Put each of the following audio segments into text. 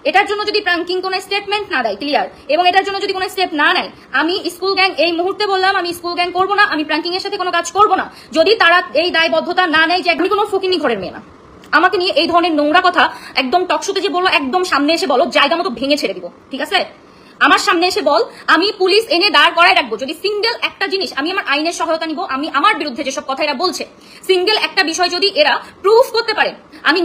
এটার জন্য যদি প্রাঙ্কিং কোনো স্টেটমেন্ট না দেয় ক্লিয়ার, এবং এটার জন্য যদি কোনো স্টেপ না নেয়, আমি স্কুল গ্যাং এই মুহূর্তে বললাম আমি স্কুল গ্যাং করবো না, আমি প্রাঙ্কিং এর সাথে কোনো কাজ করবো না, যদি তারা এই দায়বদ্ধতা না নেয় যে আমি কোনো ফকিনি ঘরের মেয়ে না। আমাকে নিয়ে এই ধরনের নোংরা কথা একদম টকশোতে যে বলো, একদম সামনে এসে বলো, জায়গা মতো ভেঙে ছেড়ে দিব, ঠিক আছে? আমার সামনে এসে বল, আমি পুলিশ এনে দাঁড় করায় রাখবো যদি সিঙ্গেল একটা জিনিস, আমি আমার আইনের সহায়তা নিব, আমি আমার বিরুদ্ধে যেসব কথা এরা বলছে সিঙ্গেল একটা বিষয় যদি এরা প্রুফ করতে পারে, আমি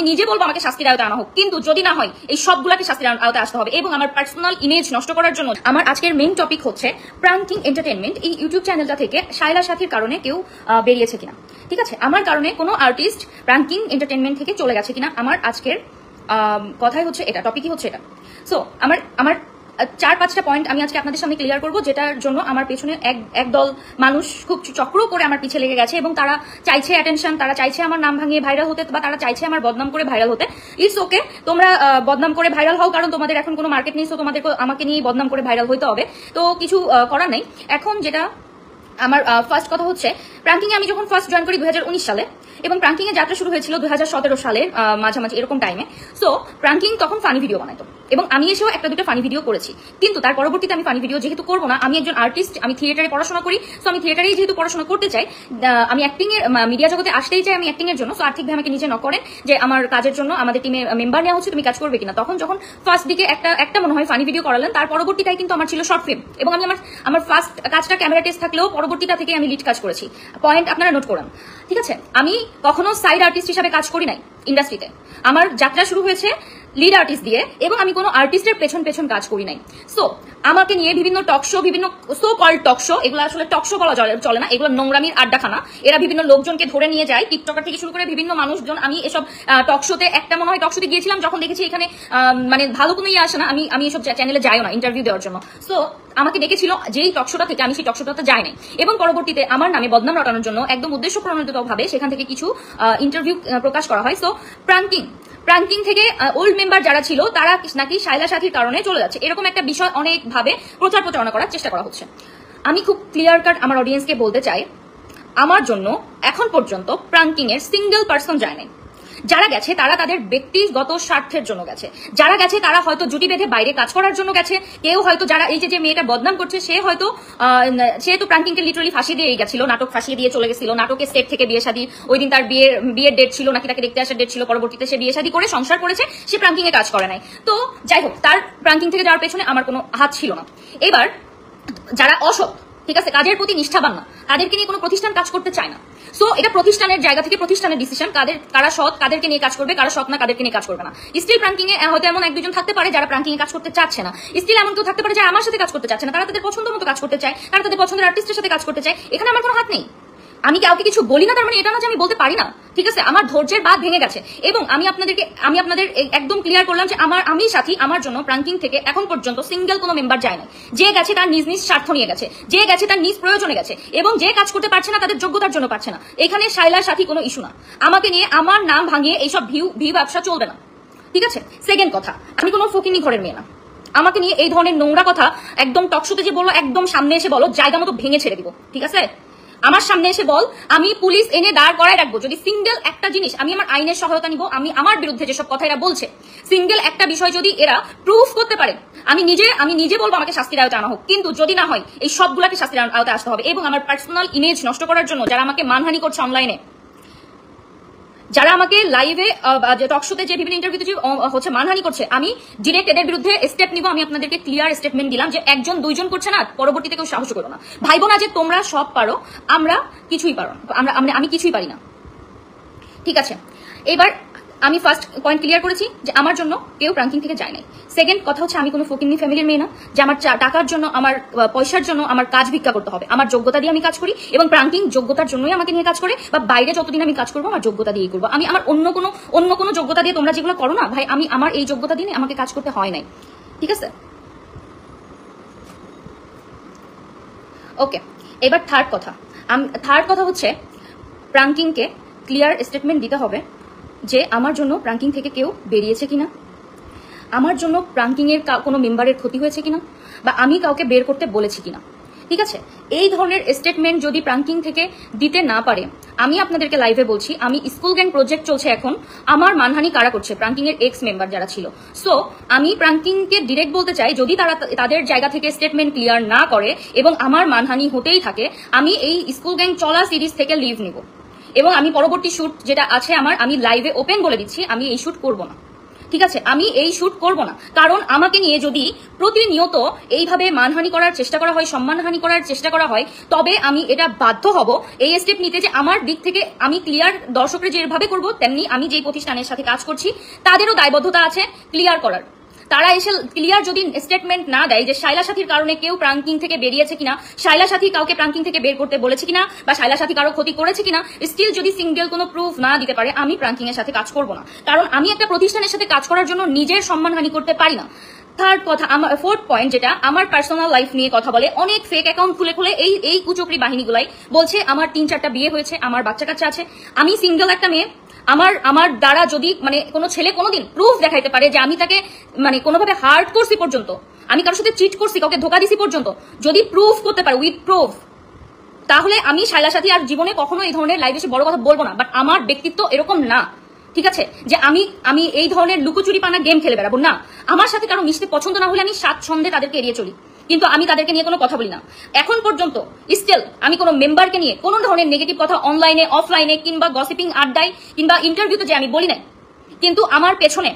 নিজে বলবো আমাকে শাস্তির আওতায় আনা হোক, কিন্তু যদি না হয় এই সবগুলাকে শাস্তির আওতায় আসতে হবে। এবং আমার পার্সোনাল ইমেজ নষ্ট করার জন্য আমার আজকের মেইন টপিক হচ্ছে প্রাঙ্কিং এন্টারটেইনমেন্ট। এই ইউটিউব চ্যানেলটা থেকে শায়লা সাথীর কারণে কেউ বেরিয়েছে কিনা, ঠিক আছে? আমার কারণে কোনো আর্টিস্ট প্রাঙ্কিং এন্টারটেইনমেন্ট থেকে চলে গেছে কিনা, আমার আজকের কথাই হচ্ছে এটা, টপিকই হচ্ছে এটা। সো আমার 4-5টা পয়েন্ট আমি আজকে আপনাদের সামনে ক্লিয়ার করবো, যেটার জন্য আমার পেছনে একদল মানুষ খুব চক্র করে আমার পিছে লেগে গেছে এবং তারা চাইছে অ্যাটেনশন, তারা চাইছে আমার নাম ভাঙিয়ে ভাইরাল হতে, বা তারা চাইছে আমার বদনাম করে ভাইরাল হতে। ইটস ওকে, তোমরা বদনাম করে ভাইরাল হও, কারণ তোমাদের এখন কোনো মার্কেট নেই, তো তোমাদের আমাকে নিয়ে বদনাম করে ভাইরাল হইতে হবে, তো কিছু করার নেই। এখন যেটা আমার ফার্স্ট কথা হচ্ছে, প্রাঙ্কিং এ আমি যখন ফার্স্ট জয়েন করি 2019 সালে, এবং প্রাঙ্কিং এর যাত্রা শুরু হয়েছিল 2017 সালের মাঝামাঝি এরকম টাইমে। সো প্রাঙ্কিং তখন ফানি ভিডিও বানাইতো এবং আমি এসেও একটা দুটো ফানি ভিডিও করেছি, কিন্তু তার পরবর্তীতে আমি ফানি ভিডিও যেহেতু করবো না, আমি একজন আর্টিস্ট, আমি থিয়েটারে পড়াশোনা করি, সো আমি থিয়েটারেই যেহেতু পড়াশোনা করতে চাই, আমি অ্যাক্টিং এর মিডিয়া জগতে আসতেই চাই আমি অ্যাক্টিং এর জন্য। সো আর্থিকভাবে আমাকে নিজে নক করেন যে আমার কাজের জন্য আমাদের টিমে মেম্বার নেওয়া হচ্ছে, তুমি কাজ করবে কিনা। তখন যখন ফার্স্ট দিকে একটা মনে হয় ফানি ভিডিও করালেন, তার পরবর্তীটাই কিন্তু আমার ছিল শর্ট ফিল্ম, এবং আমি আমার ফার্স্ট কাজটা ক্যামেরা টেস্ট থাকলেও পরবর্তীটা থেকে আমি লিড কাজ করেছি। পয়েন্ট আপনারা নোট করেন, ঠিক আছে? আমি কখনো সাইড আর্টিস্ট হিসাবে কাজ করি নাই ইন্ডাস্ট্রিতে, আমার যাত্রা শুরু হয়েছে লিড আর্টিস্ট দিয়ে, এবং আমি কোনো আর্টিস্টের পেছন কাজ করি নাই। সো আমাকে নিয়ে বিভিন্ন টক শো, বিভিন্ন সো কল্ড টক শো, এগুলো আসলে টক শো বলা চলে না, এগুলো নোংরামির আড্ডাখানা। এরা বিভিন্ন লোকজনকে ধরে নিয়ে যায়, টিকটকার থেকে শুরু করে বিভিন্ন মানুষজন। আমি এসব টক শোতে মনে হয় টক শোতে গিয়েছিলাম, যখন দেখেছি এখানে মানে ভালো কোনো ইয়ে আসে না, আমি এসব চ্যানেলে যাইও না ইন্টারভিউ দেওয়ার জন্য। সো আমাকে ডেকেছিল যেই টক শোটা থেকে, আমি সেই টক শোটাতে যাই নাই, এবং পরবর্তীতে আমার নামে বদনাম রটানোর জন্য একদম উদ্দেশ্য প্রণোদিত ভাবে সেখান থেকে কিছু ইন্টারভিউ প্রকাশ করা হয়। সো প্রাঙ্কিং থেকে ওল্ড মেম্বার যারা ছিল তারা নাকি শায়লা সাথীর কারণে চলে যাচ্ছে, এরকম একটা বিষয় অনেকভাবে প্রচারণা করার চেষ্টা করা হচ্ছে। আমি খুব ক্লিয়ার কাট আমার অডিয়েন্সকে বলতে চাই, আমার জন্য এখন পর্যন্ত প্রাঙ্কিং এর সিঙ্গেল পার্সন যায় নাই। যারা গেছে তারা তাদের ব্যক্তিগত স্বার্থের জন্য গেছে, যারা গেছে তারা হয়তো জুটি বেঁধে বাইরে কাজ করার জন্য গেছে, কেউ হয়তো যারা এই যে মেয়েটা বদনাম করছে সে তো প্রাঙ্কিংকে লিটারালি ফাঁসিয়ে দিয়ে গেছিল, নাটক ফাঁসিয়ে দিয়ে চলে গেছিল, নাটকের সেট থেকে বিয়ে শাদী, ওই দিন তার বিয়ের ডেট ছিল নাকি তাকে দেখতে আসার ডেট ছিল, পরবর্তীতে সে বিয়ে শাদী করে সংসার করেছে, সে প্রাঙ্কিং এ কাজ করে নাই। তো যাই হোক, তার প্রাঙ্কিং থেকে যাওয়ার পেছনে আমার কোনো হাত ছিল না। এবার যারা অসৎ, ঠিক আছে, কাজের প্রতি নিষ্ঠাবান না, তাদেরকে নিয়ে কোনো প্রতিষ্ঠান কাজ করতে চায় না। সো এটা প্রতিষ্ঠানের জায়গা থেকে প্রতিষ্ঠানের ডিসিশন, কারা সৎ কাদেরকে নিয়ে কাজ করবে, কারা সৎ না কাদেরকে নিয়ে কাজ করবে না। স্টিল প্রাঙ্কিং এ হয়তো এমন এক দুজন থাকতে পারে যারা প্রাঙ্কিং এ কাজ করতে চাচ্ছে না, স্টিল এমন কেউ থাকতে পারে যারা আমার সাথে কাজ করতে চাচ্ছে না, তারা তাদের পছন্দ মতো কাজ করতে চায়, তারা তাদের পছন্দের আর্টিস্টের সাথে কাজ করতে চায়, এখানে আমার কোনো হাত নেই। আমি কাউকে কিছু বলি না তার মানে এটা না যে আমি বলতে পারি না, ঠিক আছে? আমার ধৈর্যের বাঁধ ভেঙে গেছে, এবং আমি আপনাদের একদম ক্লিয়ার করলাম যে আমি সাথী, আমার জন্য প্রাঙ্কিং থেকে এখন পর্যন্ত সিঙ্গেল কোনো মেম্বার যায় না। যে গেছে তার নিজ স্বার্থ নিয়ে গেছে, যে গেছে তার নিজ প্রয়োজনে গেছে, এবং যে কাজ করতে পারছে না তাদের যোগ্যতার জন্য পারছে না। এখানে শায়লার সাথী কোনো ইস্যু না, আমাকে নিয়ে আমার নাম ভাঙিয়ে এইসব ভিউ ব্যবসা চলবে না, ঠিক আছে? সেকেন্ড কথা, আমি কোনো ফকিনি ঘরের মেয়ে না। আমাকে নিয়ে এই ধরনের নোংরা কথা একদম টকশোতে যে বলো, একদম সামনে এসে বলো, জায়গা মতো ভেঙে ছেড়ে দিব, ঠিক আছে? আমার সামনে এসে বল, আমি পুলিশ এনে দাঁড় করায় রাখবো যদি সিঙ্গেল একটা জিনিস, আমি আমার আইনের সহায়তা নিব, আমি আমার বিরুদ্ধে যেসব কথা এরা বলছে সিঙ্গেল একটা বিষয় যদি এরা প্রুফ করতে পারে, আমি নিজে বলবো আমাকে শাস্তির আওতায় আনা হোক, কিন্তু যদি না হয় এই সবগুলাকে শাস্তির আওতায় আসতে হবে। এবং আমার পার্সোনাল ইমেজ নষ্ট করার জন্য যারা আমাকে মানহানি করছে অনলাইনে, যারা আমাকে লাইভে টক শোতে যে বিভিন্ন ইন্টারভিউতে হচ্ছে মানহানি করছে, আমি ডিরেক্ট এদের বিরুদ্ধে স্টেপ নিব। আমি আপনাদেরকে ক্লিয়ার স্টেটমেন্ট দিলাম যে একজন দুইজন করছে না, পরবর্তীতে কেউ সাহস করো না, ভাইবো না যে তোমরা সব পারো, আমরা কিছুই পারো, আমি কিছুই পারি না, ঠিক আছে? এবার আমি ফার্স্ট পয়েন্ট ক্লিয়ার করেছি যে আমার জন্য কেউ প্রাঙ্কিং থেকে যায় নাই। সেকেন্ড কথা হচ্ছে, আমি কোনো ফকিন্নি ফ্যামিলির মেয়ে না যে আমার টাকার জন্য, আমার পয়সার জন্য আমার কাজ ভিক্ষা করতে হবে। আমার যোগ্যতা দিয়ে আমি কাজ করি, এবং প্রাঙ্কিং যোগ্যতার জন্যই আমাকে নিয়ে কাজ করে, বা বাইরে যতদিন আমি কাজ করবো আমার যোগ্যতা দিয়েই করবো। আমি আমার অন্য কোনো যোগ্যতা দিয়ে তোমরা যেগুলো করো না ভাই, আমি আমার এই যোগ্যতা দিয়ে আমাকে কাজ করতে হয় নাই, ঠিক আছে? ওকে, এবার থার্ড কথা হচ্ছে, প্রাঙ্কিংকে ক্লিয়ার স্টেটমেন্ট দিতে হবে যে আমার জন্য প্রাঙ্কিং থেকে কেউ বেরিয়েছে কিনা, আমার জন্য প্রাঙ্কিং এর কোনো মেম্বারের ক্ষতি হয়েছে কিনা, বা আমি কাউকে বের করতে বলেছি কিনা। ঠিক আছে, এই ধরনের স্টেটমেন্ট যদি প্রাঙ্কিং থেকে দিতে না পারে, আমি আপনাদেরকে লাইভে বলছি, আমি স্কুল গ্যাং প্রজেক্ট চলছে এখন, আমার মানহানি কারা করছে? প্রাঙ্কিং এর এক্স মেম্বার যারা ছিল। সো আমি প্রাঙ্কিংকে ডিরেক্ট বলতে চাই, যদি তারা তাদের জায়গা থেকে স্টেটমেন্ট ক্লিয়ার না করে এবং আমার মানহানি হতেই থাকে, আমি এই স্কুল গ্যাং চলা সিরিজ থেকে লিভ নিব এবং আমি পরবর্তী শুট যেটা আছে আমার, আমি লাইভে ওপেন বলে দিচ্ছি, আমি এই শুট করব না। ঠিক আছে, আমি এই শুট করব না, কারণ আমাকে নিয়ে যদি প্রতিনিয়ত এইভাবে মানহানি করার চেষ্টা করা হয়, সম্মানহানি করার চেষ্টা করা হয়, তবে আমি এটা বাধ্য হব এই স্টেপ নিতে যে আমার দিক থেকে আমি ক্লিয়ার, দর্শকরা যেভাবে করব তেমনি আমি যেই প্রতিষ্ঠানের সাথে কাজ করছি তাদেরও দায়বদ্ধতা আছে ক্লিয়ার করার। তারা এসে ক্লিয়ার যদি স্টেটমেন্ট না দেয় যে শাইলা সাথীর কারণে কেউ প্রাঙ্কিং থেকে বেরিয়েছে কিনা, শাইলা সাথী কাউকে প্রাঙ্কিং থেকে বের করতে বলেছে কিনা, বা শাইলা সাথী কারো ক্ষতি করেছে কিনা, স্টিল যদি সিঙ্গেল কোনো প্রুফ না দিতে পারে, আমি প্রাঙ্কিং এর সাথে কাজ করব না। কারণ আমি একটা প্রতিষ্ঠানের সাথে কাজ করার জন্য নিজের সম্মানহানি করতে পারি না। থার্ড কথা, আমার ফোর্থ পয়েন্ট যেটা, আমার পার্সোনাল লাইফ নিয়ে কথা বলে, অনেক ফেক অ্যাকাউন্ট খুলে খুলে এই কুচক্রি বাহিনীগুলাই বলছে আমার 3-4টা বিয়ে হয়েছে, আমার বাচ্চা কাচ্চা আছে, আমি সিঙ্গেল একটা মেয়ে। আমার দ্বারা যদি মানে কোনো ছেলে কোনোদিন প্রুফ দেখাইতে পারে যে আমি তাকে মানে কোনোভাবে হার্ট করছি পর্যন্ত, আমি কারোর সাথে চিট করছি, কাউকে ধোকা দিছি পর্যন্ত, যদি প্রুফ করতে পারে উইথ প্রুফ, তাহলে আমি শাইলা সাথী আর জীবনে কখনো এই ধরনের লাইভে এসে বড় কথা বলবো না। বাট আমার ব্যক্তিত্ব এরকম না, ঠিক আছে, যে আমি এই ধরনের লুকোচুরি পানা গেম খেলে বেড়াবো না। আমার সাথে কারো মিশতে পছন্দ না হলে আমি স্বাচ্ছন্দ্যে তাদেরকে এড়িয়ে চলি, কিন্তু আমি তাদেরকে নিয়ে কোনো কথা বলি না। এখন পর্যন্ত স্টিল আমি কোনো মেম্বারকে নিয়ে কোনো ধরনের নেগেটিভ কথা অনলাইনে, অফলাইনে কিংবা গসিপিং আড্ডায় কিংবা ইন্টারভিউতে যে আমি বলি নাই। কিন্তু আমার পেছনে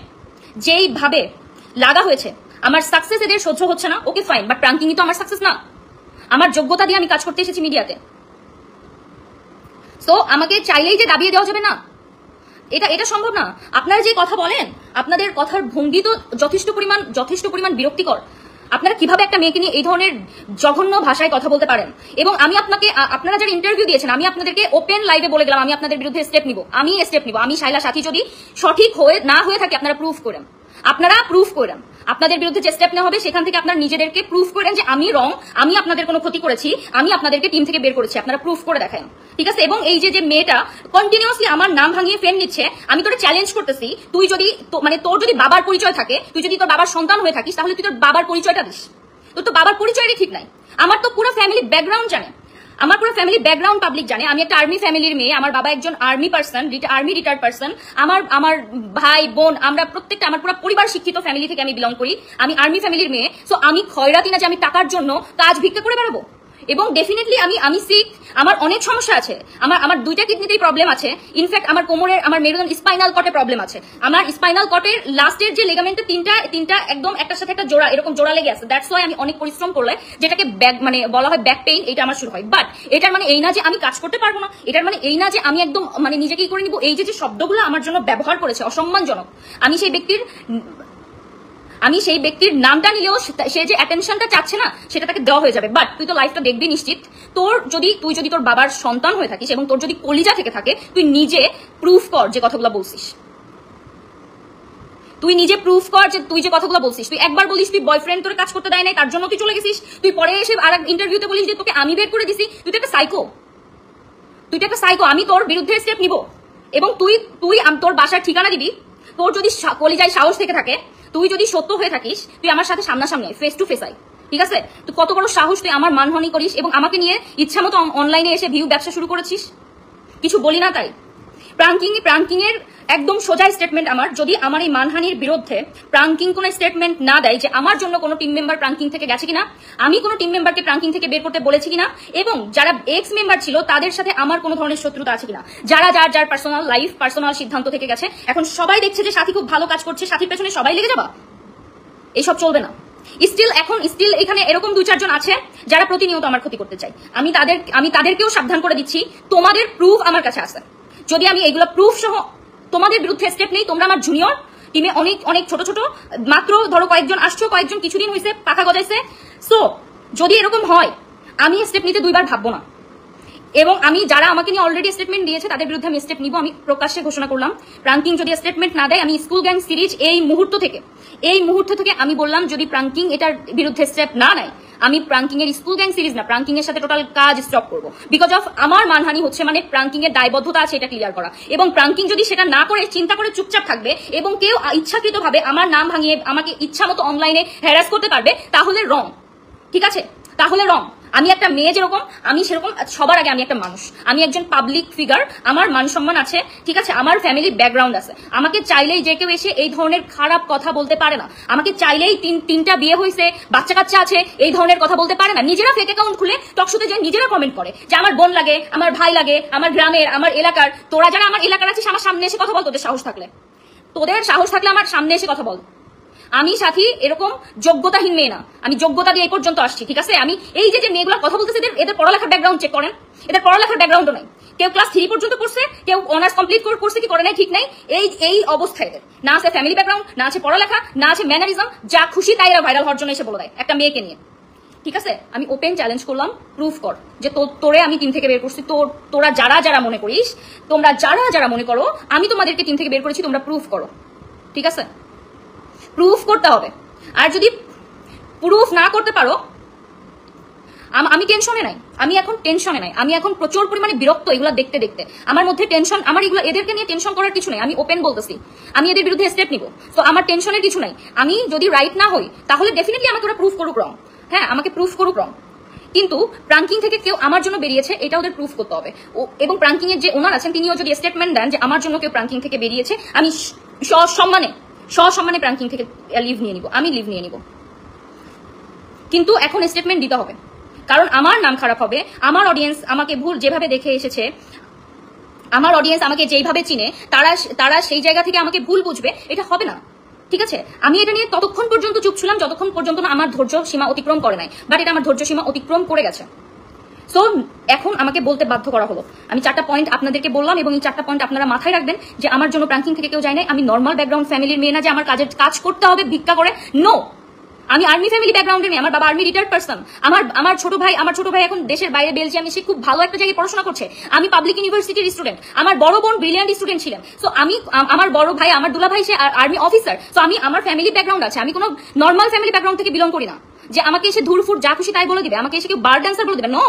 যেইভাবে লাগা হয়েছে, আমার সাকসেস এদের সহ্য হচ্ছে না, ওকে ফাইন, বাট প্রাঙ্কিংই তো আমার সাকসেস না। আমার যোগ্যতা দিয়ে আমি কাজ করতে এসেছি মিডিয়াতে। সো আমাকে চাইলেই যে দাবিয়ে দেওয়া যাবে না, এটা সম্ভব না। আপনারা যে কথা বলেন, আপনাদের কথার ভঙ্গি তো যথেষ্ট পরিমাণ বিরক্তিকর। আপনারা কিভাবে একটা মেয়েকে নিয়ে এই ধরনের জঘন্য ভাষায় কথা বলতে পারেন? এবং আমি আপনারা যারা ইন্টারভিউ দিয়েছেন, আমি আপনাদেরকে ওপেন লাইভে বলে গেলাম আমি আপনাদের বিরুদ্ধে স্টেপ নিব, আমি শাইলা সাথী যদি সঠিক না হয়ে থাকে আপনারা প্রুফ করেন, আপনাদের বিরুদ্ধে যে স্টেপ নেওয়া হবে সেখান থেকে আপনারা নিজেদেরকে প্রুফ করেন যে আমি রং, আমি আপনাদের কোনো ক্ষতি করেছি, আমি আপনাদেরকে টিম থেকে বের করেছি, আপনারা প্রুফ করে দেখান। ঠিক আছে, এবং এই যে মেয়েটা কন্টিনিউয়াসলি আমার নাম ভাঙিয়ে ফেম নিচ্ছে, আমি তোরে চ্যালেঞ্জ করতেছি, তুই যদি মানে তোর যদি বাবার পরিচয় থাকে, তুই যদি তোর বাবার সন্তান হয়ে থাকিস, তাহলে তুই তোর বাবার পরিচয়টা দিস। তোর তো বাবার পরিচয়ই ঠিক নাই। আমার তো পুরো ফ্যামিলি ব্যাকগ্রাউন্ড জানে, আমার পুরো ফ্যামিলি ব্যাকগ্রাউন্ড পাবলিক জানে। আমি একটা আর্মি ফ্যামিলির মেয়ে, আমার বাবা একজন আর্মি রিটায়ার্ড পার্সন, আমার ভাই বোন, আমরা প্রত্যেকটা, আমার পুরো পরিবার শিক্ষিত ফ্যামিলি থেকে আমি বিলং করি, আমি আর্মি ফ্যামিলির মেয়ে। সো আমি খয়রাতি না যে আমি টাকার জন্য কাজ ভিক্ষা করে বেড়াবো। এবং ডেফিনেটলি আমি সিক, আমার অনেক সমস্যা আছে, আমার 2টা কিডনিতেই প্রবলেম আছে, ইনফ্যাক্ট আমার কোমরের, আমার মেরুদণ্ড স্পাইনাল কটে প্রবলেম আছে, আমার স্পাইনাল কটের লাস্টের যে লিগামেন্টে তিনটা একদম একটার সাথে একটা জোড়া, এরকম জোড়া লেগে আছে। দ্যাটস ওয়াই আমি অনেক পরিশ্রম করলে যেটাকে মানে বলা হয় ব্যাক পেইন, এটা আমার শুরু হয়। বাট এটার মানে এই না যে আমি কাজ করতে পারবো না, এটার মানে এই না যে আমি একদম মানে নিজেকেই করে নিব। এই যে শব্দগুলো আমার জন্য ব্যবহার করেছে অসম্মানজনক, আমি সেই ব্যক্তির নামটা নিলেও সে যে অ্যাটেনশনটা চাচ্ছে না সেটা তাকে দেওয়া হয়ে যাবে। বাট তুই তো লাইফটা দেখবি নিশ্চিত, তুই যদি তোর বাবার সন্তান হয়ে থাকিস এবং তোর যদি কলিজা থেকে থাকে, তুই নিজে প্রুফ কর যে কথাগুলো বলছিস, তুই নিজে প্রুফ কর যে তুই যে কথাগুলো বলছিস। তুই একবার বলিস তুই বয়ফ্রেন্ড তোর কাজ করতে দেয় নাই, তার জন্য তুই চলে গেছিস, তুই পরে এসে আর এক ইন্টারভিউতে বলিস যে তোকে আমি বের করে দিছি। তুই তো একটা সাইকো, আমি তোর বিরুদ্ধে স্টেপ নিব এবং তুই তোর বাসার ঠিকানা দিবি। তোর যদি কলিজায় সাহস থেকে থাকে, তুই যদি সত্য হয়ে থাকিস, তুই আমার সাথে সামনাসামনি ফেস টু ফেস আই, ঠিক আছে? তুই কত বড় সাহস, তুই আমার মানহানি করিস এবং আমাকে নিয়ে ইচ্ছা মতো অনলাইনে এসে ভিউ ব্যবসা শুরু করেছিস। কিছু বলি না তাই। প্রাঙ্কিং এর একদম সোজা স্টেটমেন্ট আমার, যদি আমার এই মানহানির বিরুদ্ধে প্রাঙ্কিং কোনো স্টেটমেন্ট না দেয় যে আমার জন্য কোনো টিম মেম্বার প্রাঙ্কিং থেকে গেছে কিনা, আমি কোনো টিম মেম্বারকে প্রাঙ্কিং থেকে বের করতে বলেছি কিনা, এবং যারা এক্স মেম্বার ছিল তাদের সাথে আমার কোনো ধরনের শত্রুতা আছে কিনা, যার পার্সোনাল সিদ্ধান্ত থেকে গেছে। এখন সবাই দেখছে যে সাথী খুব ভালো কাজ করছে, সাথীর পেছনে সবাই লেগে যাবা, এইসব চলবে না। স্টিল এখানে এরকম 2-4 জন আছে যারা প্রতিনিয়ত আমার ক্ষতি করতে চাই। আমি তাদেরকেও সাবধান করে দিচ্ছি, তোমাদের প্রুফ আমার কাছে আছে। যদি আমি এইগুলো প্রুফ সহ তোমাদের বিরুদ্ধে স্টেপ নেই, তোমরা আমার জুনিয়র টিমে অনেক ছোট মাত্র ধরো কয়েকজন আসছো, কয়েকজন কিছুদিন হয়েছে পাখা গজাইছে। সো যদি এরকম হয়, আমি স্টেপ নিতে 2বার ভাববো না। এবং যারা আমাকে নিয়ে অলরেডি স্টেটমেন্ট দিয়েছে তাদের বিরুদ্ধে আমি স্টেপ নিব। আমি প্রকাশ্যে ঘোষণা করলাম, প্রাঙ্কিং যদি স্টেটমেন্ট না দেয়, আমি স্কুল গ্যাং সিরিজ এই মুহূর্ত থেকে আমি বললাম, যদি প্রাঙ্কিং এটার বিরুদ্ধে স্টেপ না নেয়, আমি প্রাঙ্কিং এর স্কুল গ্যাং সিরিজ না, প্রাঙ্কিং এর সাথে টোটাল কাজ স্টপ করবো। বিকজ অফ আমার মানহানি হচ্ছে, মানে প্রাঙ্কিং এর দায়বদ্ধতা আছে এটা ক্লিয়ার করা। এবং প্রাঙ্কিং যদি সেটা না করে চিন্তা করে চুপচাপ থাকবে এবং কেউ ইচ্ছাকৃতভাবে আমার নাম ভাঙিয়ে আমাকে ইচ্ছা মতো অনলাইনে হ্যারাস করতে পারবে, তাহলে রং, ঠিক আছে? তাহলে রং। আমি একটা মেয়ে যেরকম, আমি সেরকম সবার আগে আমি একটা মানুষ, আমি একজন পাবলিক ফিগার, আমার মান সম্মান আছে, ঠিক আছে, আমার ফ্যামিলির ব্যাকগ্রাউন্ড আছে। আমাকে চাইলেই যে কেউ এসে এই ধরনের খারাপ কথা বলতে পারে না। আমাকে চাইলেই তিনটা বিয়ে হয়েছে, বাচ্চা কাচ্চা আছে, এই ধরনের কথা বলতে পারে না। নিজেরা ফেক অ্যাকাউন্ট খুলে টকশোতে যায়, নিজেরা কমেন্ট করে যে আমার বোন লাগে, আমার ভাই লাগে, আমার গ্রামের, আমার এলাকার। তোরা যারা আমার এলাকার আছিস আমার সামনে এসে কথা বল, তোদের সাহস থাকলে আমার সামনে এসে কথা বল। আমি সাথী এরকম যোগ্যতাহীন মেয়ে না, আমি যোগ্যতা দিয়ে এই পর্যন্ত আসছি, ঠিক আছে। আমি এই যে মেয়েগুলো কথা বলতেছে এদের পড়ালেখার ব্যাকগ্রাউন্ড চেক করেন, এদের পড়ালেখার ব্যাকগ্রাউন্ডও নাই। কেউ ক্লাস 3 পর্যন্ত পড়ছে, কেউ অনার্স কমপ্লিট করছে কি করে নাই ঠিক নাই। এই অবস্থায় এদের না আছে ফ্যামিলি ব্যাকগ্রাউন্ড, না আছে পড়ালেখা, না আছে ম্যানারিজম, যা খুশি তাই এরা ভাইরাল হওয়ার জন্য এসে বলে দেয় একটা মেয়েকে নিয়ে, ঠিক আছে। আমি ওপেন চ্যালেঞ্জ করলাম, প্রুফ কর যে তোরে আমি টিম থেকে বের করছি। তোরা যারা মনে করিস, তোমরা যারা মনে করো আমি তোমাদেরকে টিম থেকে বের করেছি, তোমরা প্রুফ করো, ঠিক আছে। প্রুফ করতে হবে। আর যদি প্রুফ না করতে পারো, আমি টেনশনে নাই, আমি এখন টেনশনে নাই, আমি এখন প্রচুর পরিমাণে বিরক্ত এগুলো দেখতে দেখতে। আমার মধ্যে টেনশন, আমার এগুলো এদেরকে নিয়ে টেনশন করার কিছু নেই। আমি ওপেন বলতেছি, আমি এদের বিরুদ্ধে স্টেপ নিব, তো আমার টেনশনের কিছু নাই। আমি যদি রাইট না হই তাহলে ডেফিনেটলি আমাকে ওরা প্রুফ করুক রং, হ্যাঁ আমাকে প্রুফ করুক রং। কিন্তু প্রাঙ্কিং থেকে কেউ আমার জন্য বেরিয়েছে এটা ওদের প্রুফ করতে হবে। এবং প্রাঙ্কিং এর যে ওনার আছেন তিনিও যদি স্টেটমেন্ট দেন যে আমার জন্য কেউ প্রাঙ্কিং থেকে বেরিয়েছে, আমি সসম্মানে প্রাঙ্কিং থেকে লিভ নিয়ে নিব, আমি লিভ নিয়ে নিব। কিন্তু এখন স্টেটমেন্ট দিতে হবে, কারণ আমার নাম খারাপ হবে। আমার অডিয়েন্স আমাকে ভুল যেভাবে দেখে এসেছে, আমার অডিয়েন্স আমাকে যেইভাবে চিনে, তারা সেই জায়গা থেকে আমাকে ভুল বুঝবে, এটা হবে না, ঠিক আছে। আমি এটা নিয়ে ততক্ষণ পর্যন্ত চুপ ছিলাম যতক্ষণ পর্যন্ত না আমার ধৈর্য সীমা অতিক্রম করে নাই, বাট এটা আমার ধৈর্য সীমা অতিক্রম করে গেছে। সো এখন আমাকে বলতে বাধ্য করা হলো। আমি 4টা পয়েন্ট আপনাদেরকে বললাম এবং এই 4টা পয়েন্ট আপনারা মাথায় রাখবেন যে আমার জন্য প্রাঙ্কিং থেকে কেউ যায় নাই। আমি নর্মাল ব্যাকগ্রাউন্ড ফ্যামিলির মেয়ে না যে আমার কাজ করতে হবে ভিক্ষা করে, নো। আমি আর্মি ফ্যামিলি ব্যাকগ্রাউন্ডের মেয়ে, আমার বাবা আর্মি রিটায়ার্ড পারসন। আমার ছোট ভাই এখন দেশের বাইরে বেলজিয়ামে, সে খুব ভালো একটা জায়গায় পড়াশোনা করছে। আমি পাবলিক ইউনিভার্সিটির স্টুডেন্ট, আমার বড় বোন ব্রিলিয়ান্ট স্টুডেন্ট ছিলেন। সো আমার বড় ভাই, আমার দুলা ভাই সে আর্মি অফিসার। সো আমার ফ্যামিলি ব্যাকগ্রাউন্ড আছে, আমি কোনো নর্মাল ফ্যামিলি ব্যাকগ্রাউন্ড থেকে বিলং করি না যে আমাকে এসে ধুরফুর যা খুশি তাই বলে দিবে, আমাকে এসে কেউ বার ড্যান্সার বলে দিবে, নো।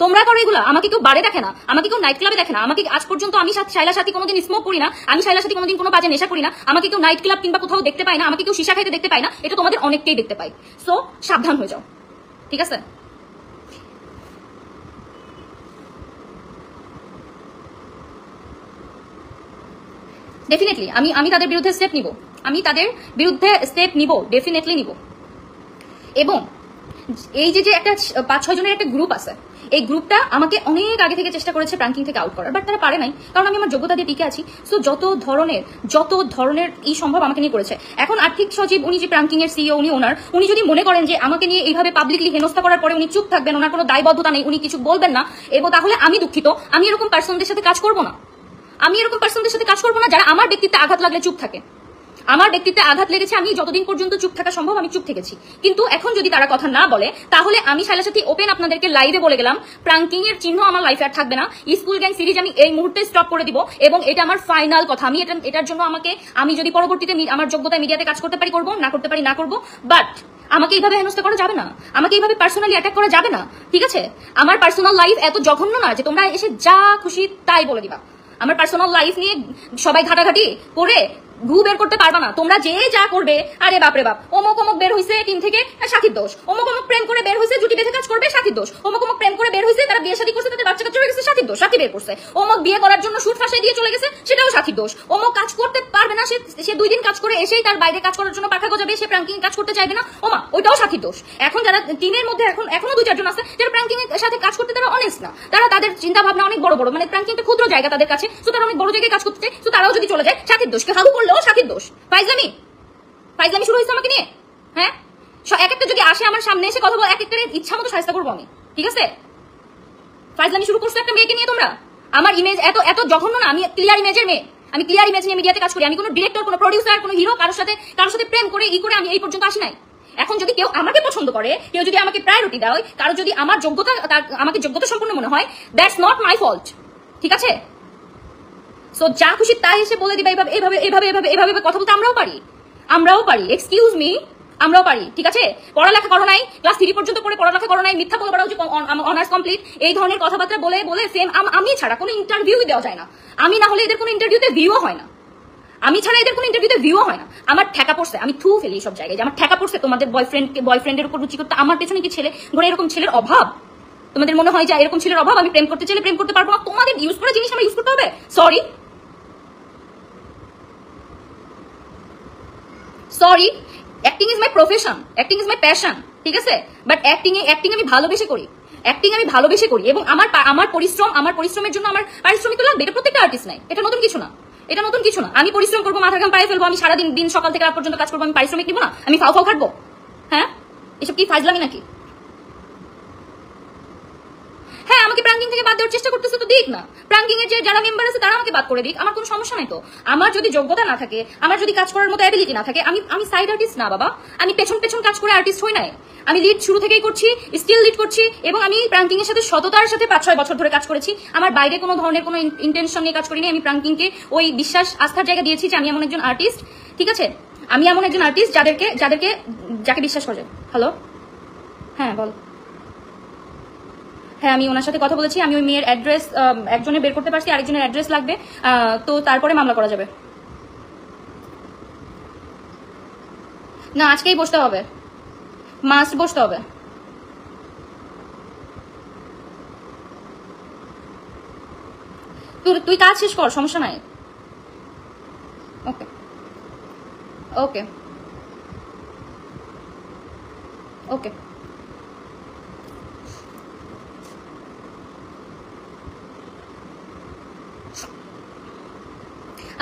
তোমরা করো এগুলা, আমাকে কেউ বারে দেখে না, আমাকে কেউ নাইট ক্লাবে দেখে না। আমাকে আজ পর্যন্ত আমি শাইলার সাথে কোনোদিন স্মোক করি না, আমি শাইলার সাথে কোনোদিন কোনো বাজে নেশা করি না। আমাকে কেউ নাইট ক্লাব কিংবা কোথাও দেখতে পায় না, আমাকে কেউ শিশা খাইতে দেখতে পায় না, এটা তোমাদের অনেককেই দেখতে পাই। সো সাবধান হয়ে যাও, ঠিক আছে। ডেফিনেটলি আমি তাদের বিরুদ্ধে স্টেপ নিব, ডেফিনেটলি নিব। এবং এই যে একটা 5-6 জনের একটা গ্রুপ আছে, এই গ্রুপটা আমাকে অনেক আগে থেকে চেষ্টা করেছে প্রাঙ্কিং থেকে আউট করার, বাট তারা পারে নাই, কারণ আমি আমার যোগ্যতা দিয়ে টিকে আছি। সো যত ধরনের সম্ভব আমাকে নিয়ে করেছে। এখন আর্থিক সচিব, উনি যে প্রাঙ্কিং এর সিইও, উনি যদি মনে করেন যে আমাকে নিয়ে এইভাবে পাবলিকলি হেনস্থা করার পরে উনি চুপ থাকবেন, ওনার কোনো দায়বদ্ধতা নেই, উনি কিছু বলবেন না, এবং তাহলে আমি দুঃখিত, আমি এরকম পার্সনদের সাথে কাজ করবো না, যারা আমার ব্যক্তিত্বে আঘাত লাগলে চুপ থাকে। আমার ব্যক্তিত্বে আঘাত লেগেছে, আমি যতদিন পর্যন্ত চুপ থাকা সম্ভব আমি চুপ থেকেছি। কিন্তু এখন যদি তারা কথা না বলে, তাহলে আমি শাইলার সাথে ওপেন আপনাদেরকে লাইভে বলে গেলাম, প্রাঙ্কিং এর চিহ্ন আমার লাইফে আর থাকবে না। স্কুল গ্যাং সিরিজ আমি এই মুহূর্তে স্টপ করে দিব, এবং এটা আমার ফাইনাল কথা। আমি এটার জন্য আমি যদি পরবর্তীতে আমার যোগ্যতায় মিডিয়াতে কাজ করতে পারি করবো, না করতে পারি না করবো, বাট আমাকে এইভাবে হেনস্থা করা যাবে না, আমাকে এইভাবে পার্সোনালি অ্যাটাক করা যাবে না, ঠিক আছে। আমার পার্সোনাল লাইফ এত জঘন্য না যে তোমরা এসে যা খুশি তাই বলে দিবা। আমার পার্সোনাল লাইফ নিয়ে সবাই ঘাটাঘাটি করে ঘু বের করতে পারবা না। তোমরা যে যা করবে, আরে বাপরে বাপ, অমুক বের হয়েছে টিম থেকে, সাথীর দোষ। অমুক প্রেম করে বের হয়েছে, জুটি বেঁধে কাজ করবে, সাথীর দোষ। অমুক প্রেম করে বের হয়েছে, তারা বিয়ে শাদী করছে, তাদের বাচ্চা কাচ্চা হয়ে গেছে, সাথীর দোষ, সাথী বের করছে। অমুক বিয়ে করার জন্য সুট ফাঁসাই দিয়ে চলে গেছে, সেটাও সাথীর দোষ। অমুক কাজ করতে পারবে না, সে 2 দিন কাজ করে এসেই তার বাইরে কাজ করার জন্য পাখা গজাবে, সে প্রাঙ্কিং কাজ করতে চাইবে না, ওইটাও সাথীর দোষ। এখন যারা টিমের মধ্যে এখনো 2-4 জন আছে যারা প্রাঙ্কিং এর সাথে কাজ করতে তারা অনেস্ট না, তাদের চিন্তা ভাবনা অনেক বড়, মানে প্রাঙ্কিং একটা ক্ষুদ্র জায়গা তাদের কাছে, তো তারা অনেক বড় জায়গায় কাজ করতে চায়। তো তারাও যদি চলে যায়, সাথীর দোষ। হাগু করলেও সাথীর দোষ। ফাইজলামি শুরু হয়েছে আমাকে নিয়ে, হ্যাঁ। এক একটা যদি আসে আমার সামনে এসে কথা বল, এক একটা ইচ্ছা মতো সাহায্য করবো আমি, ঠিক আছে। ফাইজলামি শুরু করছো একটা মেয়েকে নিয়ে তোমরা। আমার ইমেজ এত জঘন্য না, আমি ক্লিয়ার ইমেজের মেয়ে, আমি ক্লিয়ার ইমেজ নিয়ে মিডিয়াতে কাজ করি। আমি কোনো ডিরেক্টর, কোনো প্রডিউসার, কোনো হিরো, কারোর সাথে প্রেম করে আমি এই পর্যন্ত আসি নাই। এখন যদি কেউ আমাকে পছন্দ করে, কেউ যদি আমাকে প্রায়োরিটি দেয়, কারো যদি আমার আমাকে যোগ্যতা সম্পন্ন মনে হয়, দ্যাটস নট মাই ফল্ট, ঠিক আছে। সো যা খুশি তাই এসে বলে দিবা, এভাবে কথা বলতে আমরাও পারি, এক্সকিউজ মি, আমরাও পারি, ঠিক আছে। পড়ালেখা করো নাই, ক্লাস 3 পর্যন্ত পড়ে পড়ালেখা করো নাই, মিথ্যা বলে বেড়াও যে অনার্স কমপ্লিট, এই ধরনের কথাবার্তা বলে সেম আমি ছাড়া কোনো ইন্টারভিউ দেওয়া যায় না। আমি না হলে এদের কোনো ইন্টারভিউতে ভিউও হয় না, আমার ঠেকা পড়ছে, আমি থু ফেলি সব জায়গায় যে আমার ঠেকা পড়ছে। তোমাদের বয়ফ্রেন্ডের উপর রুচি করতে আমার পেছনে কি ছেলে ঘরে, এরকম ছেলের অভাব, তোমাদের মনে হয় যে এরকম ছেলের অভাব, আমি প্রেম করতে চাইলে প্রেম করতে পারবো না, তোমাদের ইউজ করা জিনিস আমার ইউজ করতে হবে? Sorry, acting is my profession, acting is my passion, ঠিক আছে? বাট অ্যাক্টিং আমি ভালোবেসে করি, এবং আমার পরিশ্রমের জন্য আমার পারিশ্রমিক লাগবে, এটা প্রত্যেকটা আর্টিস্ট নাই, এটা নতুন কিছু না। আমি পরিশ্রম করবো, মাথা ঘাম পায়ে ফেলবো, আমি সারাদিন সকাল থেকে রাত পর্যন্ত কাজ করবো, আমি পারিশ্রমিক নিবো না? আমি ফাও খাটবো? হ্যাঁ, এসব কি ফাজলামি নাকি? হ্যাঁ, আমাকে প্রাঙ্কিং থেকে বাদ দেওয়ার চেষ্টা করতেছে তো দিক না, প্রাঙ্কিং এর যে যারা মেম্বার আছে তারা আমাকে বাদ করে দিক, আমার কোনো সমস্যা নাই তো। আমার যদি যোগ্যতা না থাকে, আমার যদি কাজ করার মতো অ্যাবিলিটি না থাকে, আমি সাইড আর্টিস্ট না বাবা, আমি পেছন কাজ করে আর্টিস্ট হই নাই। আমি লিড শুরু থেকেই করছি, স্টিল লিড করছি, এবং আমি প্রাঙ্কিং এর সাথে সততার সাথে 5-6 বছর ধরে কাজ করেছি। আমার বাইরে কোনো ধরনের কোনো ইন্টেনশন নিয়ে কাজ করিনি। আমি প্রাঙ্কিংকে ওই বিশ্বাস আস্থার জায়গা দিয়েছি যে আমি এমন একজন আর্টিস্ট, ঠিক আছে? আমি এমন একজন আর্টিস্ট যাকে বিশ্বাস করে। হ্যালো, হ্যাঁ বল। হ্যাঁ, আমি ওনার সাথে কথা বলেছি, আমি ওই মেয়ের অ্যাড্রেস একজনের বের করতে পারছি, আরেকজনের অ্যাড্রেস লাগবে, তো তারপরে মামলা করা যাবে। না, আজকেই বসতে হবে, মাস্ট বসতে হবে। তুই কাজ শেষ কর, সমস্যা নাই। ওকে ওকে ওকে।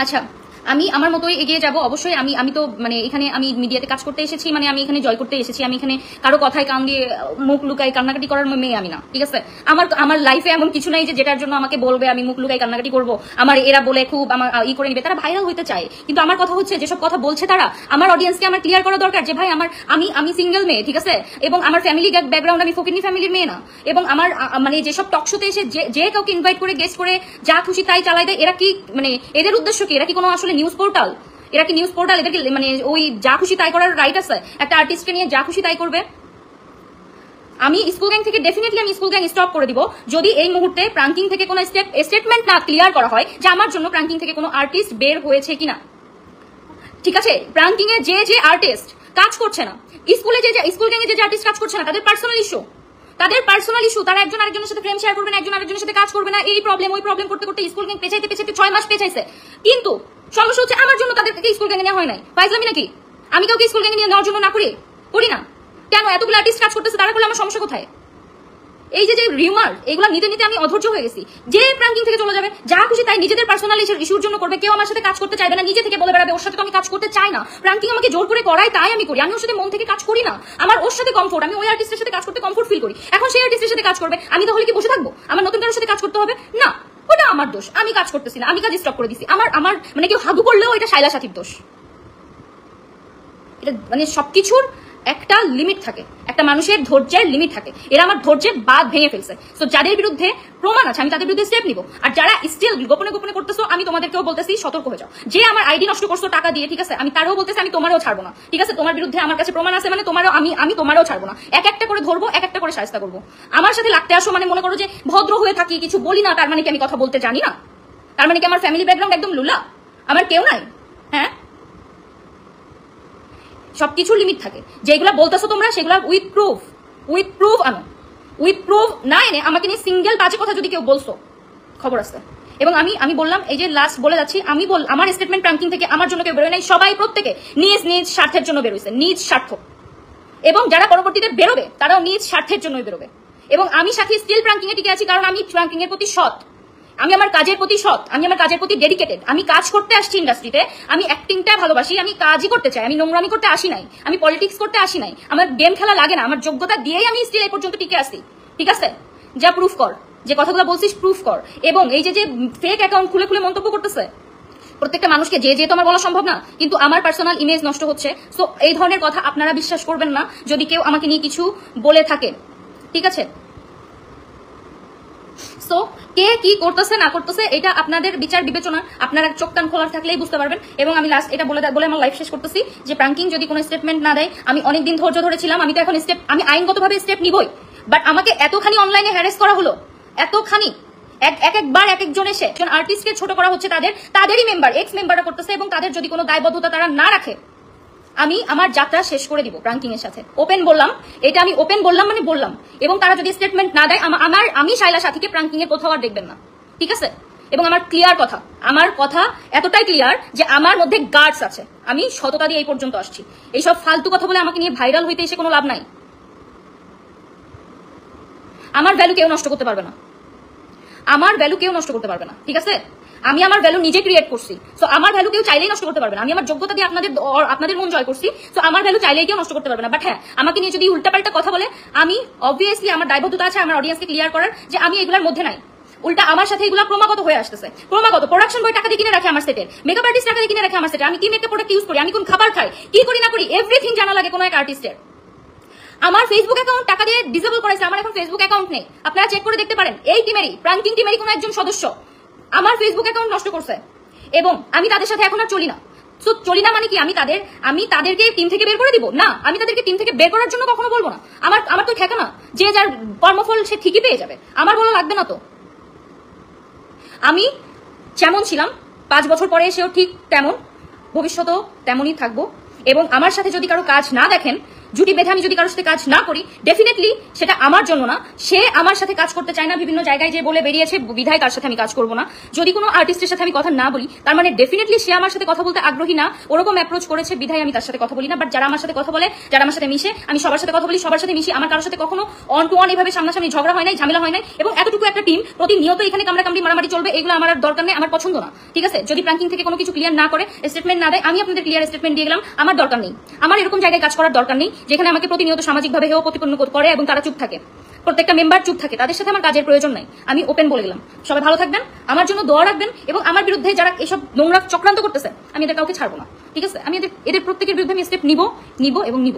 আচ্ছা, আমি আমার মতোই এগিয়ে যাব অবশ্যই। আমি তো মানে এখানে আমি মিডিয়াতে কাজ করতে এসেছি, মানে আমি এখানে জয় করতে এসেছি, আমি এখানে কারো কথায় কান দিয়ে মুখ লুকাই কান্নাকাটি করার মেয়ে আমি না, ঠিক আছে? আমার লাইফে এমন কিছু নাই যে যেটার জন্য আমাকে বলবে আমি মুখ লুকাই কান্নাকাটি করবো, আমার এরা বলে খুব আমার করে নিবে, তারা ভাইরাল হইতে চায়। কিন্তু আমার কথা হচ্ছে, যেসব কথা বলছে তারা, আমার অডিয়েন্সকে আমার ক্লিয়ার করা দরকার যে ভাই আমি সিঙ্গেল মেয়ে, ঠিক আছে? এবং আমার ফ্যামিলি ব্যাকগ্রাউন্ড, আমি ফকিনি ফ্যামিলির মেয়ে না। এবং আমার মানে যেসব টক শোতে এসে যে কাউকে ইনভাইট করে গেস্ট করে যা খুশি তাই চালাই দেয়, এরা কি মানে এদের উদ্দেশ্য কি? এরা কি কোনো আসলে নিউজ পোর্টাল? এদেরকে মানে ওই যা খুশি তাই করার রাইট আছে? একটা আর্টিস্টকে নিয়ে যা খুশি তাই করবে? আমি স্কুল গ্যাং থেকে ডেফিনেটলি আমি স্কুল গ্যাং স্টপ করে দিব যদি এই মুহূর্তে প্রাঙ্কিং থেকে কোনো স্টেটমেন্ট না ক্লিয়ার করা হয় যে আমার জন্য প্রাঙ্কিং থেকে কোনো আর্টিস্ট বের হয়েছে কিনা, ঠিক আছে? প্রাঙ্কিং এ যে আর্টিস্ট কাজ করছে না, স্কুল গ্যাং এ যে আর্টিস্ট কাজ করছে না, তাদের পার্সোনাল ইস্যু, তারা একজন আরেকজনের সাথে ফ্রেম শেয়ার করবে না, একজন আরেকজনের সাথে কাজ করবে না, এই প্রবলেম ওই প্রবলেম করতে করতে স্কুল গ্যাং পেছাইতে 6 মাস পেছাইছে। কিন্তু সমস্যা হচ্ছে আমার জন্য তাদের থেকে স্কুল গ্যাংয়ে নেওয়া হয় নাই। ফাইজলামি নাকি? আমি কাউকে স্কুল গ্যাংয়ে নেওয়ার জন্য না করি না কেন? এতগুলো আর্টিস্ট কাজ করতেছে, তারা করলে আমার সমস্যা কোথায়? এই যে রিউমার, এগুলো নিতে আমি অধৈর্য হয়ে গেছি। যে প্রাঙ্কিং থেকে চলে যাবে, যা খুশি তাই নিজেদের পার্সোনাল ইস্যুর জন্য করবে, কেউ আমার সাথে কাজ করতে চাইবে না, নিজে থেকে বলে বেড়াবে ওর সাথে তো আমি কাজ করতে চাই না, প্রাঙ্কিং আমাকে জোর করে করায় তাই আমি করি, আমি ওর সাথে মন থেকে কাজ করি না, আমার ওর সাথে কমফোর্ট, আমি ওই আর্টিস্টের সাথে কাজ করতে কমফোর্ট ফিল করি। এখন সেই আর্টিস্টের সাথে কাজ করবে, আমি তাহলে কি বসে থাকবো? আমার নতুন কারোর সাথে কাজ করতে হবে না, ওটা আমার দোষ, আমি কাজ করতেছি না, আমি কাজ স্টপ করে দিছি। আমার মানে কেউ হাগু করলেও এটা শাইলা সাথীর দোষ। এটা মানে সবকিছুর একটা লিমিট থাকে, একটা মানুষের ধৈর্যের লিমিট থাকে। এরা আমার ধৈর্যের বাঁধ ভেঙে ফেলছে। সো যাদের বিরুদ্ধে প্রমাণ আছে আমি তাদের বিরুদ্ধে স্টেপ নিব। আর যারা স্টিল গোপনে করতেছো, আমি তোমাদেরকেও বলতেছি সতর্ক হয়ে যাও। যে আমার আইডি নষ্ট করছো টাকা দিয়ে, ঠিক আছে, আমি তারও বলতেছি আমি তোমারও ছাড়বো না, ঠিক আছে? তোমার বিরুদ্ধে আমার কাছে প্রমাণ আছে মানে আমি তোমারও ছাড়বো না, এক একটা করে ধরবো, এক একটা করে শায়েস্তা করবো। আমার সাথে লাগতে আসো মানে মনে করো যে ভদ্র হয়ে থাকি, কিছু বলি না, তার মানে কি আমি কথা বলতে জানি না? তার মানে কি আমার ফ্যামিলি ব্যাকগ্রাউন্ড একদম লুলা? আমার কেউ নাই? হ্যাঁ, সবকিছুর লিমিট থাকে। যেগুলো বলতেছো তোমরা সেগুলো উইথ প্রুফ আনো। উইথ প্রুফ না এনে আমাকে নিয়ে সিঙ্গেল বাজে কথা যদি কেউ বলছো, খবর আছে। এবং আমি বললাম, এই যে লাস্ট বলে যাচ্ছি, আমার স্টেটমেন্ট প্রাঙ্কিং থেকে আমার জন্য কেউ বেরোয় নাই, সবাই প্রত্যেকে নিজ স্বার্থের জন্য বেরোইছে, নিজ স্বার্থ। এবং যারা পরবর্তীতে বেরোবে তারাও নিজ স্বার্থের জন্যই বেরোবে। এবং আমি সাথে স্টিল প্রাঙ্কিং এ টিকে আছি কারণ আমি প্রাঙ্কিং এর প্রতি সৎ, আমি আমার কাজের প্রতি সৎ, আমি আমার কাজের প্রতি ডেডিকেটেড। আমি কাজ করতে আসছি ইন্ডাস্ট্রিতে, আমি অ্যাক্টিংটা ভালোবাসি, আমি কাজই করতে চাই, আমি নোংরামি করতে আসি নাই, আমি পলিটিক্স করতে আসি নাই, আমার গেম খেলা লাগে না, আমার যোগ্যতা দিয়েই আমি স্টিল এই পর্যন্ত টিকে আসি, ঠিক আছে? যা প্রুফ কর, যে কথাগুলো বলছিস প্রুফ কর। এবং এই যে ফেক অ্যাকাউন্ট খুলে মন্তব্য করতেছে প্রত্যেকটা মানুষকে, যে তো আমার বলা সম্ভব না, কিন্তু আমার পার্সোনাল ইমেজ নষ্ট হচ্ছে। সো এই ধরনের কথা আপনারা বিশ্বাস করবেন না যদি কেউ আমাকে নিয়ে কিছু বলে থাকে, ঠিক আছে? সো কে কি করতেছে না করতেছে এটা আপনাদের বিচার বিবেচনা, আপনারা চোখ কান খোলা থাকলেই বুঝতে পারবেন। এবং আমি লাস্ট এটা বলে আমার লাইফ শেষ করতেছি যে প্রাঙ্কিং যদি কোনো স্টেটমেন্ট না দেয়, আমি অনেকদিন ধৈর্য ধরেছিলাম, আমি তো এখন আমি আইনগতভাবে স্টেপ নিবই। বাট আমাকে এতখানি অনলাইনে হ্যারাস করা হলো, এতখানি একবার এক একজন এসে আর্টিস্টকে ছোট করা হচ্ছে, তাদেরই মেম্বার এক্স মেম্বাররা করতেছে। এবং তাদের যদি কোনো দায়বদ্ধতা তারা না রাখে, আমি আমার যাত্রা শেষ করে দিব প্রাঙ্কিং এর সাথে। ওপেন বললাম, এটা আমি ওপেন বললাম মানে বললাম। এবং তারা যদি স্টেটমেন্ট না দেয়, আমি শাইলা সাথীকে প্রাঙ্কিং এর কোথাও আর দেখবেন না, ঠিক আছে? এবং আমার ক্লিয়ার কথা, আমার কথা এতটাই ক্লিয়ার যে আমার মধ্যে গার্ডস আছে। আমি সততা দিয়ে এই পর্যন্ত আসছি। এইসব ফালতু কথা বলে আমাকে নিয়ে ভাইরাল হইতে এসে কোনো লাভ নাই। আমার ভ্যালু কেউ নষ্ট করতে পারবে না, আমার ভ্যালু কেউ নষ্ট করতে পারবে না, ঠিক আছে? আমি আমার ভ্যালু নিজে ক্রিয়েট করছি, সো আমার ভ্যালু কেউ চাইলেই নষ্ট করতে পারবে না। আমি আমার যোগ্যতা দিয়ে আপনাদের মন জয় করছি, সো আমার ভ্যালু চাইলেই কেউ নষ্ট করতে পারবে না। বাট হ্যাঁ, আমাকে নিয়ে যদি উল্টাপাল্টা কথা বলে, আমি অবভিয়াসলি আমার দায়বদ্ধতা আছে আমার অডিয়েন্সকে ক্লিয়ার করার যে আমি এগুলোর মধ্যে নাই। উল্টা আমার সাথে এগুলো ক্রমাগত হয়ে আসতেছে, ক্রমাগত। প্রোডাকশন বয় টাকা দিয়ে কিনে রাখে আমার সেটের, মেকআপ আর্টিস্ট টাকা দিয়ে কিনে রাখে আমার সেটের, আমি কি মেকআপ প্রোডাক্ট ইউজ করি, আমি কোন খাবার খাই, কি করি না করি, এভরিথিং জানা লাগে কোনো এক আর্টিস্টের। আমার ফেসবুক অ্যাকাউন্ট টাকা দিয়ে ডিসেবল করেছে, আমার এখন ফেসবুক অ্যাকাউন্ট নেই। আপনারা চেক করে দেখতে পারেন, এই টিমেরই, প্রাঙ্কিং টিমেরই কোনো একজন সদস্য আমার ফেসবুক অ্যাকাউন্ট নষ্ট করছে। এবং আমি তাদের সাথে এখন আর চলি না। সো চলি না মানে কি আমি তাদেরকে টিম থেকে বের করে দিব? না, আমি তাদেরকে টিম থেকে বের করার জন্য কখনো বলবো না। আমার তো ঠেকা না, যে যার কর্মফল সে ঠিকই পেয়ে যাবে, আমার বলা লাগবে না তো। আমি যেমন ছিলাম 5 বছর পরে এসেও ঠিক তেমন, ভবিষ্যতেও তেমনই থাকবো। এবং আমার সাথে যদি কারো কাজ না দেখেন, জুটি বেঁধে আমি যদি কারোর সাথে কাজ না করি, ডেফিনেটলি সেটা আমার জন্য না। সে আমার সাথে কাজ করতে চায় না, বিভিন্ন জায়গায় যে বলে বেরিয়েছে বিধায় তার সাথে আমি কাজ করবো না। যদি কোনো আর্টিস্টের সাথে আমি কথা না বলি, তার মানে ডেফিনেটলি সে আমার সাথে কথা বলতে আগ্রহী না, ওরকম অ্যাপ্রোচ করেছে বিধায় আমি তার সাথে কথা বলি না। বাট যারা আমার সাথে কথা বলে, যারা আমার সাথে মিশে, আমি সবার সাথে কথা বলি, সবার সাথে মিশি। আমার কারোর সাথে কখনো অন টু অন এভাবে সামনাসামনি ঝগড়া হয় নাই, ঝামেলা হয় নাই। এবং এতটুকু একটা টিম প্রতিনিয়ত এখানে কামড়াকামড়ি মারামারি চলবে, এগুলো আমার আর দরকার নেই, আমার পছন্দ না, ঠিক আছে? যদি প্রাঙ্কিং থেকে কোনো কিছু ক্লিয়ার না করে, স্টেটমেন্ট না দেয়, আমি আপনাদের ক্লিয়ার স্টেটমেন্ট দিয়ে গেলাম, আমার দরকার নেই। আমার এরকম জায়গায় কাজ করার দরকার নেই যেখানে আমাকে প্রতিনিয়ত সামাজিকভাবে হেয় প্রতিপন্ন করে এবং তারা চুপ থাকে, প্রত্যেকটা মেম্বার চুপ থাকে, তাদের সাথে আমার কাজের প্রয়োজন নাই। আমি ওপেন বলে গেলাম। সবাই ভালো থাকবেন, আমার জন্য দোয়া রাখবেন। এবং আমার বিরুদ্ধে যারা এসব নোংরা চক্রান্ত করতেছে, আমি এদের কাউকে ছাড়বো না, ঠিক আছে? আমি এদের প্রত্যেকের বিরুদ্ধে আমি স্টেপ নিব এবং নিব।